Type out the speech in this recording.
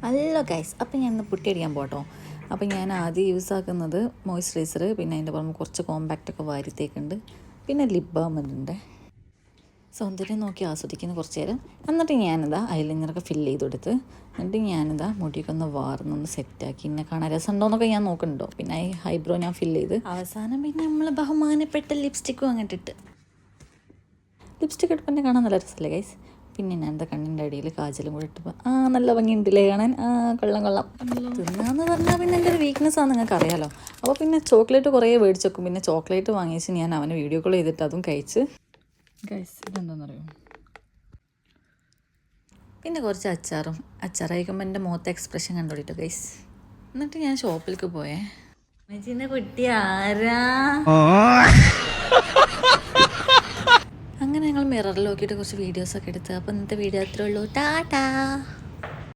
Hello guys, അപ്പം ഞാൻ ഇന്ന് പുട്ടി അടിക്കാൻ പോട്ടോ. അപ്പം ഞാൻ ആദ്യം യൂസ് ആക്കുന്നത് മോയ്സ്ചറൈസർ, പിന്നെ അതിൻ്റെ പുറമെ കുറച്ച് കോമ്പാക്റ്റൊക്കെ വാരിത്തേക്കുണ്ട്, പിന്നെ ലിപ് ബാം ഉണ്ട്. സൗന്ദര്യം നോക്കി ആസ്വദിക്കുന്ന കുറച്ച് നേരം. എന്നിട്ട് ഞാനിതാ ഐലൈനറൊക്കെ ഫില്ല് ചെയ്ത് കൊടുത്ത്, എന്നിട്ട് ഞാനിതാ മുടിയൊക്കെ ഒന്ന് വാർന്നൊന്ന് സെറ്റാക്കി എന്നെ കാണാൻ രസമുണ്ടോയെന്നൊക്കെ ഞാൻ നോക്കുന്നുണ്ടോ. പിന്നെ ഹൈബ്രോ ഞാൻ ഫില്ല് ചെയ്ത് അവസാനം പിന്നെ നമ്മൾ ബഹുമാനപ്പെട്ട ലിപ്സ്റ്റിക്കും അങ്ങോട്ടിട്ട്. ലിപ്സ്റ്റിക് ഇട്ടപ്പോൾ എന്നെ കാണാൻ നല്ല രസമല്ലേ ഗൈസ്. പിന്നെ ഞാൻ എന്താ കണ്ണിൻ്റെ അടിയിൽ കാജലും കൂടെ ഇട്ടപ്പോൾ നല്ല ഭംഗിയുണ്ടല്ലേ കാണാൻ. കൊള്ളാം. തിന്നാന്ന് പറഞ്ഞാൽ പിന്നെ എൻ്റെ ഒരു വീക്ക്നെസ് ആണ്, നിങ്ങൾക്ക് അറിയാലോ. അപ്പോൾ പിന്നെ ചോക്ലേറ്റ് കുറേ മേടിച്ച് വെക്കും. പിന്നെ ചോക്ലേറ്റ് വാങ്ങിച്ച് ഞാൻ അവനെ വീഡിയോ കോൾ ചെയ്തിട്ട് അതും കഴിച്ച്. ഗൈസ് ഇതെന്താണെന്നറിയോ, പിന്നെ കുറച്ച് അച്ചാർ കഴിക്കുമ്പോൾ എൻ്റെ മുഖത്തെ എക്സ്പ്രഷൻ കണ്ടോളിട്ടോ ഗൈസ്. എന്നിട്ട് ഞാൻ ഷോപ്പിലേക്ക് പോയേ. അമ്മച്ചിൻ്റെ കുട്ടി ആരാ? അങ്ങനെ ഞങ്ങൾ മിററിൽ നോക്കിയിട്ട് കുറച്ച് വീഡിയോസൊക്കെ എടുത്ത്. അപ്പോൾ ഇന്നത്തെ വീഡിയോ അത്രേ ഉള്ളൂ. ടാറ്റാ.